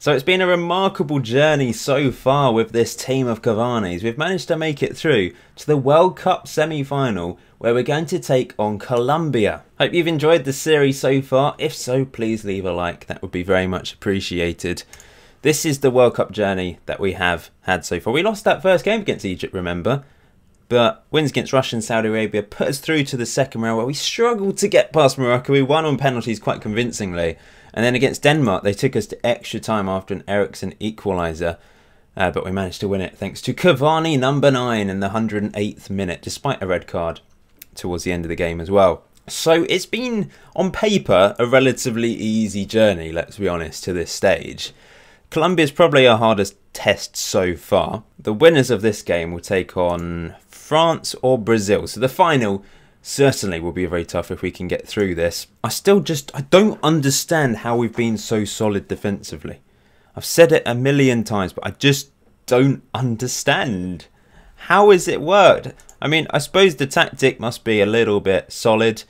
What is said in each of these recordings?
So it's been a remarkable journey so far with this team of Cavani's. We've managed to make it through to the World Cup semi-final where we're going to take on Colombia. Hope you've enjoyed the series so far. If so, please leave a like. That would be very much appreciated. This is the World Cup journey that we have had so far. We lost that first game against Egypt, remember? But wins against Russia and Saudi Arabia put us through to the second round where we struggled to get past Morocco. We won on penalties quite convincingly. And then against Denmark, they took us to extra time after an Edinson equaliser. But we managed to win it thanks to Cavani, number 9, in the 108th minute, despite a red card towards the end of the game as well. So it's been, on paper, a relatively easy journey, let's be honest, to this stage. Colombia is probably our hardest test so far. The winners of this game will take on France or Brazil. So the final certainly will be very tough if we can get through this. I don't understand how we've been so solid defensively. I've said it a million times, but I just don't understand. How has it worked? I mean, I suppose the tactic must be a little bit solid.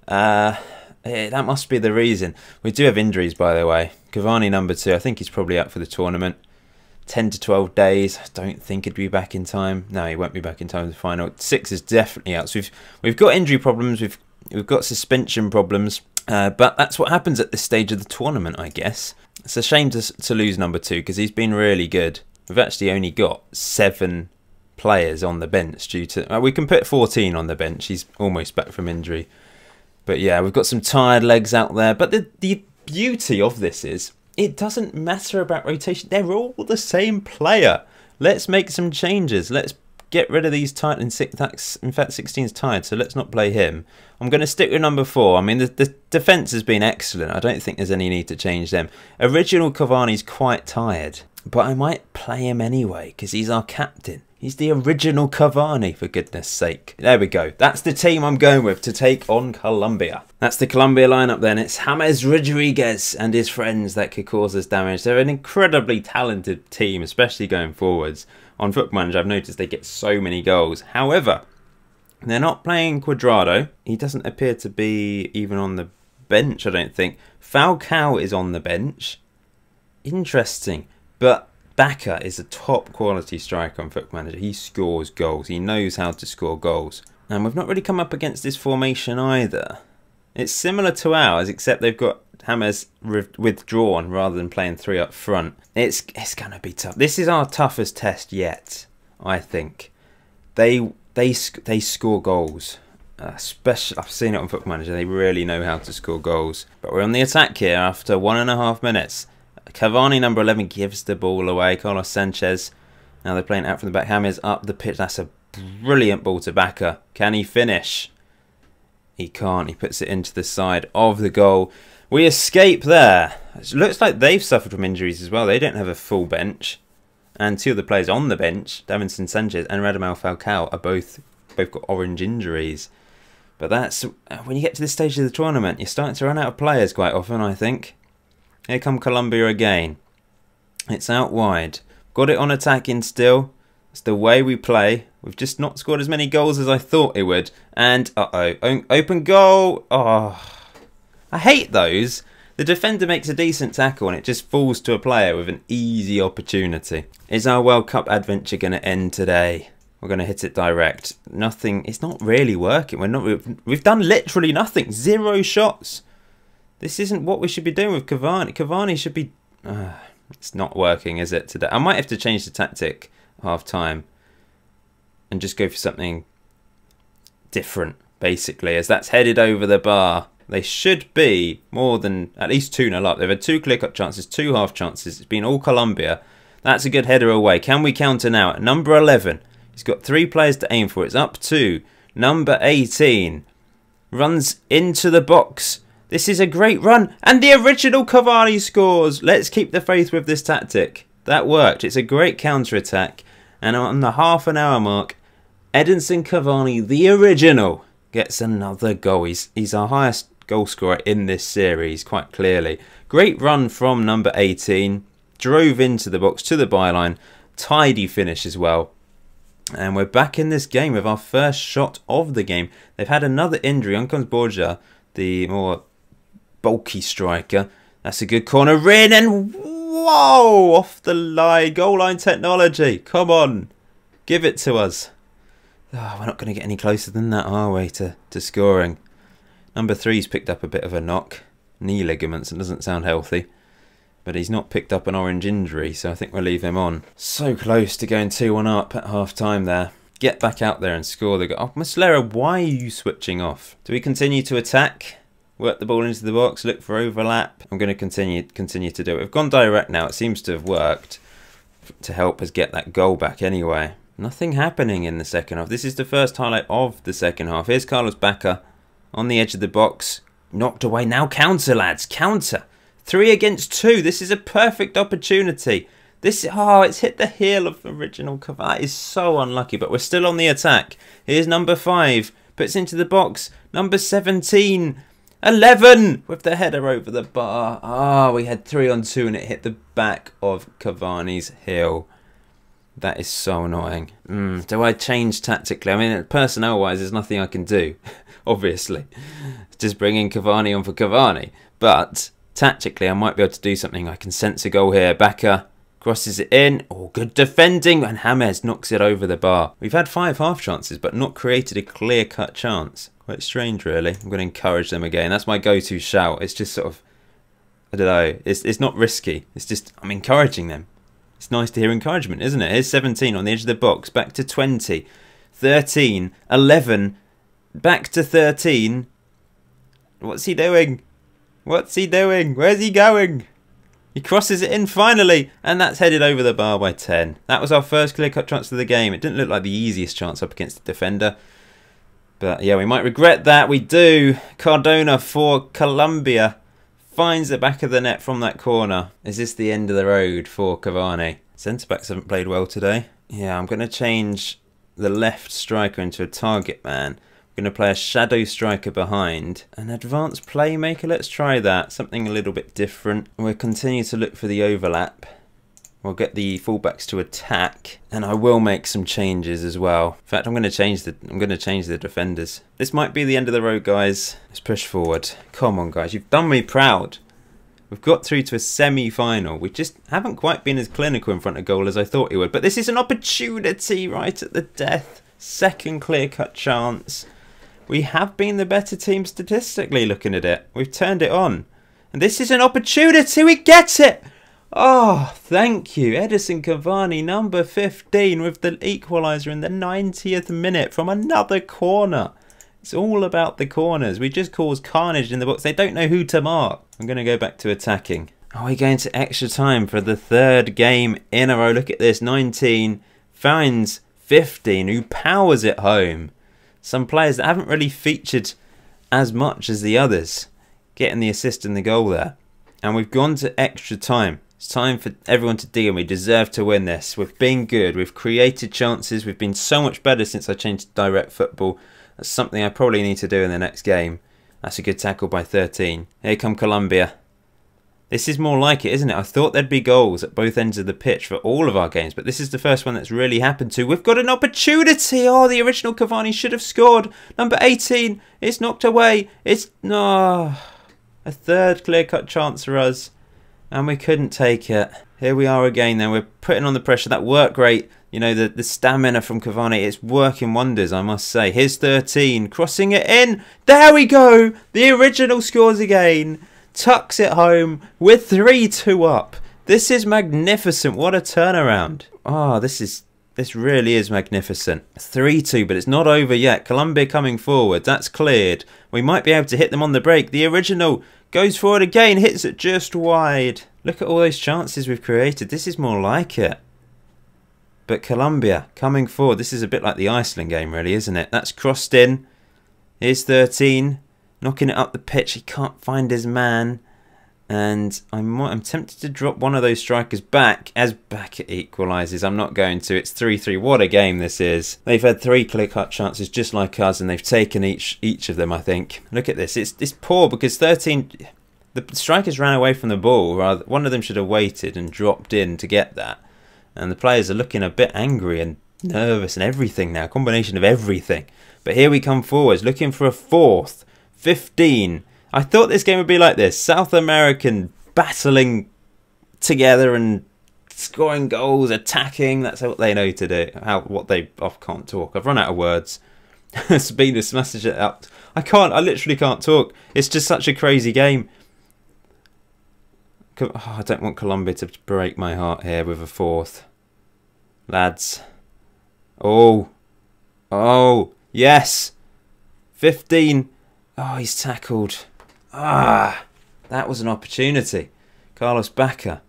That must be the reason. We do have injuries, by the way. Cavani, number 2, I think he's probably out for the tournament. 10 to 12 days. I don't think he'd be back in time. No, he won't be back in time for the final. 6 is definitely out. So we've got injury problems. We've got suspension problems. But that's what happens at this stage of the tournament, I guess. It's a shame to lose number 2 because he's been really good. We've actually only got 7 players on the bench due to... we can put 14 on the bench. He's almost back from injury. But yeah, we've got some tired legs out there. But the beauty of this is it doesn't matter about rotation. They're all the same player. Let's make some changes. Let's get rid of these tired. In fact, 16 is tired, so let's not play him. I'm going to stick with number 4. I mean, the defence has been excellent. I don't think there's any need to change them. Original Cavani's quite tired, but I might play him anyway because he's our captain. He's the original Cavani, for goodness sake. There we go. That's the team I'm going with to take on Colombia. That's the Colombia lineup then. It's James Rodriguez and his friends that could cause us damage. They're an incredibly talented team, especially going forwards. On Football Manager, I've noticed they get so many goals. However, they're not playing Cuadrado. He doesn't appear to be even on the bench, I don't think. Falcao is on the bench. Interesting. But Bacca is a top quality striker on Football Manager. He scores goals. He knows how to score goals. And we've not really come up against this formation either. It's similar to ours, except they've got James withdrawn rather than playing 3 up front. It's going to be tough. This is our toughest test yet, I think. They score goals. Especially, I've seen it on Football Manager. They really know how to score goals. But we're on the attack here after 1.5 minutes. Cavani, number 11, gives the ball away. Carlos Sanchez. Now they're playing out from the back. James up the pitch. That's a brilliant ball to Bacca. Can he finish? He can't. He puts it into the side of the goal. We escape there. It looks like they've suffered from injuries as well. They don't have a full bench. And 2 of the players on the bench, Edinson Sanchez and Radamel Falcao, are both got orange injuries. But that's... when you get to this stage of the tournament, you're starting to run out of players quite often, I think. Here come Colombia again. It's out wide. Got it on attacking still. It's the way we play. We've just not scored as many goals as I thought it would. And, open goal. Oh, I hate those. The defender makes a decent tackle and it just falls to a player with an easy opportunity. Is our World Cup adventure going to end today? We're going to hit it direct. Nothing. It's not really working. We've done literally nothing. 0 shots. This isn't what we should be doing with Cavani. Cavani should be... it's not working, is it, today? I might have to change the tactic half-time and just go for something different, basically, as that's headed over the bar. They should be more than at least 2-0 up. They've had 2 clear-cut chances, 2 half chances. It's been all Colombia. That's a good header away. Can we counter now? At number 11, he's got 3 players to aim for. It's up to number 18. Runs into the box. This is a great run. And the original Cavani scores. Let's keep the faith with this tactic. That worked. It's a great counter-attack. And on the half-an-hour mark, Edinson Cavani, the original, gets another goal. He's our highest goal scorer in this series, quite clearly. Great run from number 18. Drove into the box to the byline. Tidy finish as well. And we're back in this game with our first shot of the game. They've had another injury. On comes Borja, the more bulky striker. That's a good corner in, and Whoa! Off the line. Goal line technology. Come on. Give it to us. Oh, we're not going to get any closer than that, are we, to scoring. Number 3's picked up a bit of a knock. Knee ligaments. It doesn't sound healthy. But he's not picked up an orange injury, so I think we'll leave him on. So close to going 2-1 up at half-time there. Get back out there and score the goal. Oh, Muslera, why are you switching off? Do we continue to attack? Work the ball into the box, look for overlap. I'm going to continue to do it. We've gone direct now. It seems to have worked to help us get that goal back anyway. Nothing happening in the second half. This is the first highlight of the second half. Here's Carlos Bacca on the edge of the box. Knocked away. Now counter, lads. Counter. 3 against 2. This is a perfect opportunity. It's hit the heel of original Cavani. That is so unlucky, but we're still on the attack. Here's number 5. Puts into the box. Number 17. 11 with the header over the bar. We had 3 on 2 and it hit the back of Cavani's heel. That is so annoying. Do I change tactically? I mean, personnel-wise, there's nothing I can do, obviously. Just bringing Cavani on for Cavani. But tactically, I might be able to do something. I can sense a goal here. Bacca crosses it in. Oh, good defending. And James knocks it over the bar. We've had 5 half chances, but not created a clear-cut chance. Quite strange, really. I'm going to encourage them again. That's my go-to shout. It's just sort of, I don't know. It's not risky. It's just, I'm encouraging them. It's nice to hear encouragement, isn't it? Here's 17 on the edge of the box. Back to 20. 13. 11. Back to 13. What's he doing? What's he doing? Where's he going? He crosses it in finally. And that's headed over the bar by 10. That was our first clear-cut chance of the game. It didn't look like the easiest chance up against the defender. But yeah, we might regret that. We do. Cardona for Colombia. Finds the back of the net from that corner. Is this the end of the road for Cavani? Centre-backs haven't played well today. Yeah, I'm going to change the left striker into a target man. I'm going to play a shadow striker behind. An advanced playmaker, let's try that. Something a little bit different. We'll continue to look for the overlap. We'll get the fullbacks to attack, and I will make some changes as well. In fact, I'm going to change the defenders. This might be the end of the road, guys. Let's push forward. Come on, guys, you've done me proud. We've got through to a semi-final. We just haven't quite been as clinical in front of goal as I thought we would. But this is an opportunity right at the death. Second clear-cut chance. We have been the better team statistically looking at it. We've turned it on. And this is an opportunity. We get it. Oh, thank you. Edinson Cavani, number 15, with the equaliser in the 90th minute from another corner. It's all about the corners. We just cause carnage in the box. They don't know who to mark. I'm going to go back to attacking. Are we going to extra time for the 3rd game in a row? Look at this. 19 finds 15, who powers it home. Some players that haven't really featured as much as the others getting the assist and the goal there. And we've gone to extra time. It's time for everyone to dig in. We deserve to win this. We've been good. We've created chances. We've been so much better since I changed to direct football. That's something I probably need to do in the next game. That's a good tackle by 13. Here come Colombia. This is more like it, isn't it? I thought there'd be goals at both ends of the pitch for all of our games, but this is the first one that's really happened to. We've got an opportunity. Oh, the original Cavani should have scored. Number 18. It's knocked away. It's no. A 3rd clear-cut chance for us. And we couldn't take it. Here we are again then. We're putting on the pressure. That worked great. You know, the stamina from Cavani, it's working wonders, I must say. Here's 13. Crossing it in. There we go. The original scores again. Tucks it home. We're 3-2 up. This is magnificent. What a turnaround. Oh, this really is magnificent. 3-2, but it's not over yet. Colombia coming forward. That's cleared. We might be able to hit them on the break. The original goes forward again, hits it just wide. Look at all those chances we've created. This is more like it. But Colombia coming forward. This is a bit like the Iceland game, really, isn't it? That's crossed in. Here's 13. Knocking it up the pitch. He can't find his man. And I'm tempted to drop one of those strikers back as Bacca equalises. I'm not going to. It's 3-3. What a game this is. They've had 3 clear-cut chances just like us, and they've taken each of them, I think. Look at this. It's poor because 13... The strikers ran away from the ball. Rather, one of them should have waited and dropped in to get that. And the players are looking a bit angry and nervous and everything now. A combination of everything. But here we come forwards, looking for a 4th. 15... I thought this game would be like this. South American battling together and scoring goals, attacking. That's what they know to do. I can't talk. I've run out of words. Sabina smashes it up. I literally can't talk. It's just such a crazy game. I don't want Colombia to break my heart here with a fourth. Lads. Oh, yes. 15. Oh, he's tackled. That was an opportunity. Carlos Bacca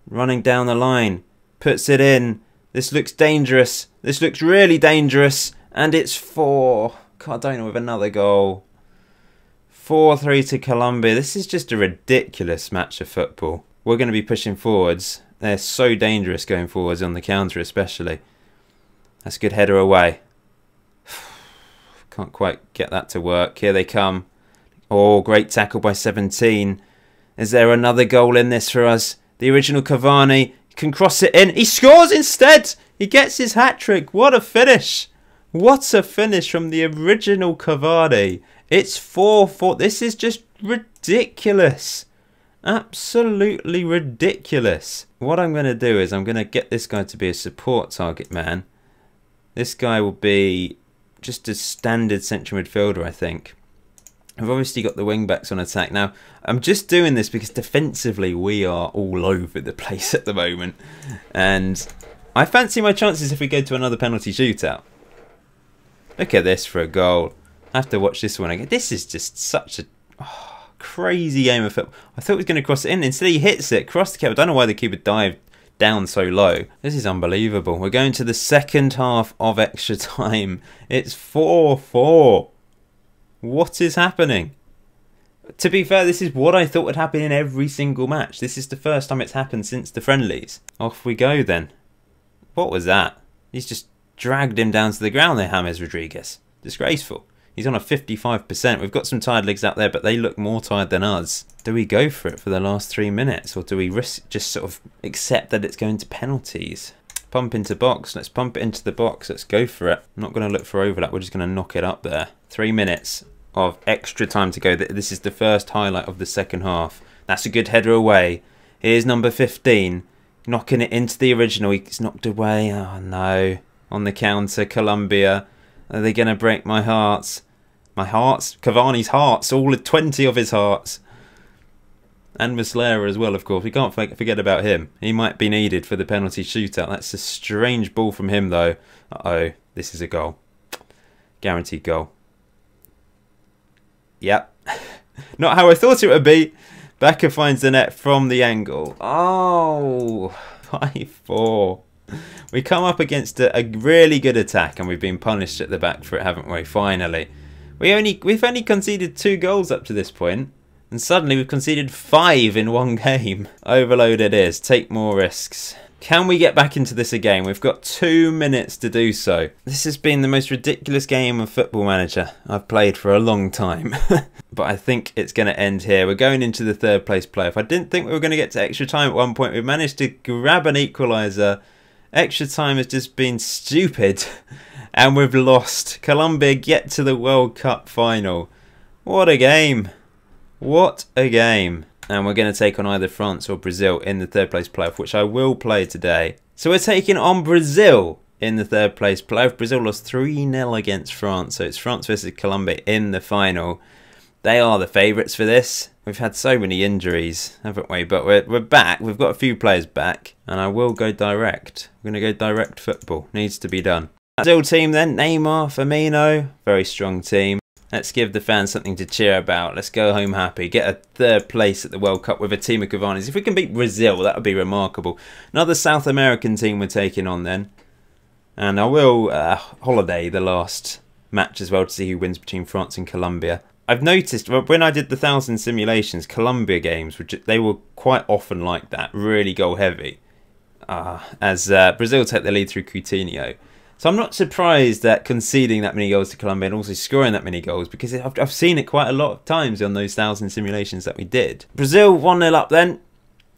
running down the line. Puts it in. This looks dangerous. This looks really dangerous. And it's 4. Cardona with another goal. 4-3 to Colombia. This is just a ridiculous match of football. We're going to be pushing forwards. They're so dangerous going forwards on the counter especially. That's a good header away. Can't quite get that to work. Here they come. Oh, great tackle by 17. Is there another goal in this for us? The original Cavani can cross it in. He scores instead. He gets his hat-trick. What a finish. What a finish from the original Cavani. It's 4-4. This is just ridiculous. Absolutely ridiculous. What I'm going to do is I'm going to get this guy to be a support target man. This guy will be just a standard central midfielder, I think. I've obviously got the wing-backs on attack. Now, I'm just doing this because defensively we are all over the place at the moment. And I fancy my chances if we go to another penalty shootout. Look at this for a goal. I have to watch this one again. This is just such a crazy game of football. I thought he was going to cross it in. Instead he hits it, cross the keeper. I don't know why the keeper dived down so low. This is unbelievable. We're going to the second half of extra time. It's 4-4. What is happening? To be fair, this is what I thought would happen in every single match. This is the first time it's happened since the friendlies. Off we go then. What was that? He's just dragged him down to the ground there, James Rodriguez. Disgraceful. He's on a 55%. We've got some tired legs out there, but they look more tired than us. Do we go for it for the last 3 minutes? Or do we risk just sort of accept that it's going to penalties? Pump into box. Let's pump it into the box. Let's go for it. I'm not going to look for overlap. We're just going to knock it up there. 3 minutes of extra time to go. This is the first highlight of the second half. That's a good header away. Here's number 15. Knocking it into the original. He's knocked away. Oh, no. On the counter, Colombia. Are they going to break my hearts? My hearts? Cavani's hearts. All 20 of his hearts. And Muslera as well, of course. We can't forget about him. He might be needed for the penalty shootout. That's a strange ball from him, though. Uh-oh. This is a goal. Guaranteed goal. Yep. Not how I thought it would be. Bacca finds the net from the angle. Oh. 5-4. We come up against a really good attack and we've been punished at the back for it, haven't we? Finally. We've only conceded 2 goals up to this point, and suddenly we've conceded 5 in one game. Overload it is. Take more risks. Can we get back into this again? We've got 2 minutes to do so. This has been the most ridiculous game of Football Manager I've played for a long time. But I think it's going to end here. We're going into the 3rd place playoff. I didn't think we were going to get to extra time at one point. We managed to grab an equaliser. Extra time has just been stupid. And we've lost. Colombia get to the World Cup final. What a game. What a game. And we're going to take on either France or Brazil in the 3rd place playoff, which I will play today. So we're taking on Brazil in the 3rd place playoff. Brazil lost 3-0 against France. So it's France versus Colombia in the final. They are the favourites for this. We've had so many injuries, haven't we? But we're back. We've got a few players back. And I will go direct. We're going to go direct football. Needs to be done. Brazil team then. Neymar, Firmino. Very strong team. Let's give the fans something to cheer about. Let's go home happy. Get a 3rd place at the World Cup with a team of Cavani's. If we can beat Brazil, that would be remarkable. Another South American team we're taking on then. And I will holiday the last match as well to see who wins between France and Colombia. I've noticed when I did the 1,000 simulations, Colombia games, they were quite often like that. Really goal heavy. As Brazil take the lead through Coutinho. So I'm not surprised at conceding that many goals to Colombia and also scoring that many goals, because I've seen it quite a lot of times on those 1,000 simulations that we did. Brazil 1-0 up then.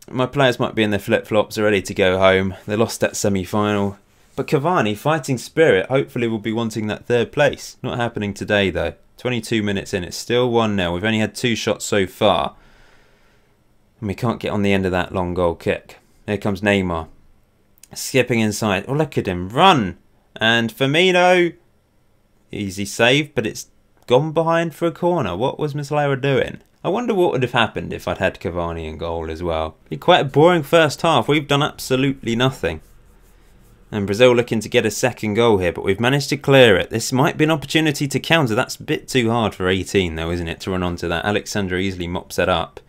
My players might be in their flip-flops, are ready to go home. They lost that semi-final. But Cavani, fighting spirit, hopefully will be wanting that 3rd place. Not happening today though. 22 minutes in, it's still 1-0. We've only had 2 shots so far. And we can't get on the end of that long goal kick. Here comes Neymar. Skipping inside. Oh, look at him. Run! And Firmino. Easy save, but it's gone behind for a corner. What was Muslera doing? I wonder what would have happened if I'd had Cavani in goal as well. It'd be quite a boring first half. We've done absolutely nothing. And Brazil looking to get a second goal here, but we've managed to clear it. This might be an opportunity to counter. That's a bit too hard for 18 though, isn't it, to run onto that. Alexandre easily mops that up.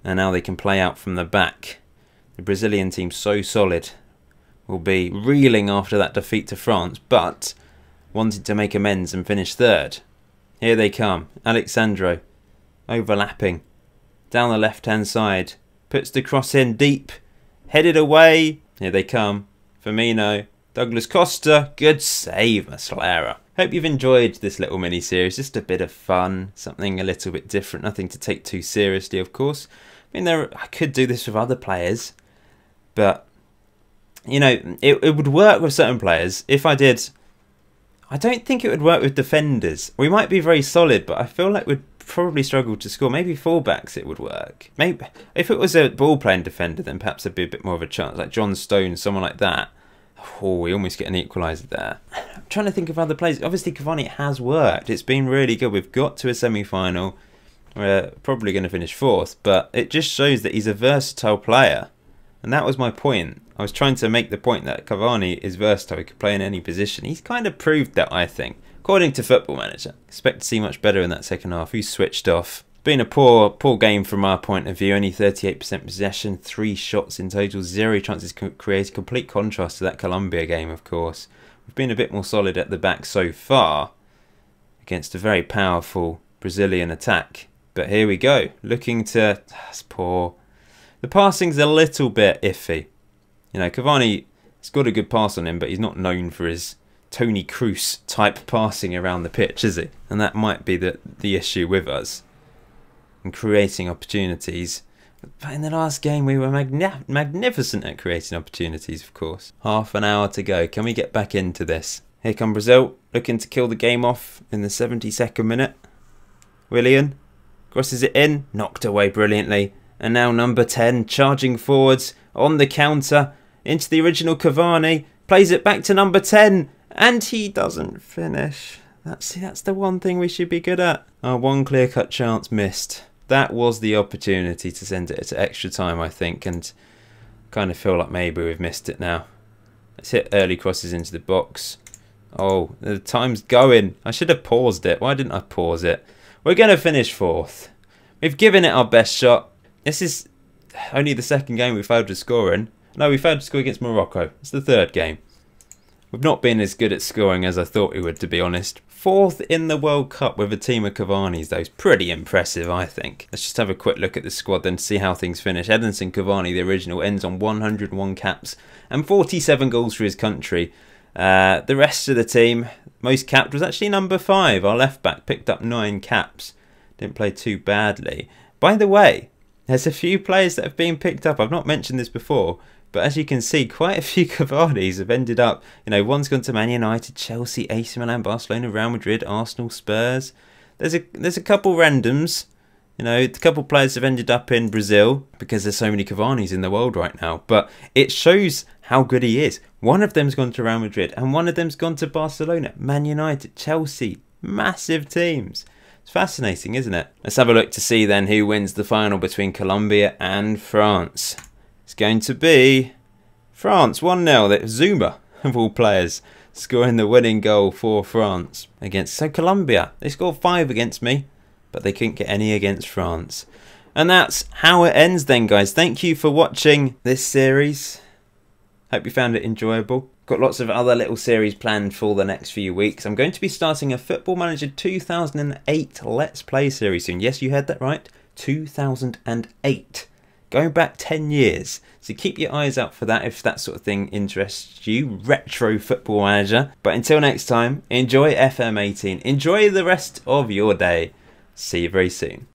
And now they can play out from the back. The Brazilian team, so solid, will be reeling after that defeat to France, but wanted to make amends and finish third. Here they come. Alexandre overlapping down the left-hand side. Puts the cross in deep. Headed away. Here they come. Firmino, Douglas Costa, good save, Muslera. Hope you've enjoyed this little mini-series, just a bit of fun, something a little bit different, nothing to take too seriously, of course. I mean, I could do this with other players, but, you know, it would work with certain players. If I did, I don't think it would work with defenders. We might be very solid, but I feel like we'd probably struggle to score. Maybe fullbacks it would work. Maybe if it was a ball-playing defender, then perhaps there'd be a bit more of a chance, like John Stones, someone like that. Oh, we almost get an equaliser there. I'm trying to think of other players. Obviously, Cavani has worked. It's been really good. We've got to a semi-final. We're probably going to finish fourth, but it just shows that he's a versatile player. And that was my point. I was trying to make the point that Cavani is versatile. He could play in any position. He's kind of proved that, I think. According to Football Manager. Expect to see much better in that second half. He's switched off. Been a poor game from our point of view. Only 38% possession, 3 shots in total, 0 chances created. Complete contrast to that Colombia game, of course. We've been a bit more solid at the back so far against a very powerful Brazilian attack. But here we go. Looking to... That's poor. The passing's a little bit iffy. You know, Cavani has got a good pass on him, but he's not known for his Toni Kroos type passing around the pitch, is he? And that might be the issue with us. And creating opportunities. But in the last game we were magnificent at creating opportunities, of course. Half an hour to go. Can we get back into this? Here come Brazil, looking to kill the game off in the 72nd minute. Willian crosses it in, knocked away brilliantly. And now number 10 charging forwards on the counter into the original Cavani. Plays it back to number 10 and he doesn't finish. That's the one thing we should be good at. Our one clear-cut chance missed. That was the opportunity to send it to extra time, I think, and kind of feel like maybe we've missed it now. Let's hit early crosses into the box. Oh, the time's going. I should have paused it. Why didn't I pause it? We're going to finish fourth. We've given it our best shot. This is only the second game we failed to score in. No, we failed to score against Morocco. It's the third game. We've not been as good at scoring as I thought we would, to be honest. Fourth in the World Cup with a team of Cavani's, though. It's pretty impressive, I think. Let's just have a quick look at the squad then to see how things finish. Edinson Cavani, the original, ends on 101 caps and 47 goals for his country. The rest of the team, most capped was actually number 5. Our left back picked up 9 caps. Didn't play too badly. By the way, there's a few players that have been picked up. I've not mentioned this before, but as you can see, quite a few Cavani's have ended up, you know, one's gone to Man United, Chelsea, AC Milan, Barcelona, Real Madrid, Arsenal, Spurs. There's a couple randoms, you know, a couple players have ended up in Brazil because there's so many Cavani's in the world right now. But it shows how good he is. One of them's gone to Real Madrid and one of them's gone to Barcelona, Man United, Chelsea. Massive teams. It's fascinating, isn't it? Let's have a look to see then who wins the final between Colombia and France. It's going to be France 1-0. Zuma, of all players, scoring the winning goal for France against Colombia. They scored 5 against me, but they couldn't get any against France. And that's how it ends then, guys. Thank you for watching this series. Hope you found it enjoyable. Got lots of other little series planned for the next few weeks. I'm going to be starting a Football Manager 2008 Let's Play series soon. Yes, you heard that right. 2008. Going back 10 years. So keep your eyes out for that if that sort of thing interests you. Retro Football Manager. But until next time, enjoy FM18. Enjoy the rest of your day. See you very soon.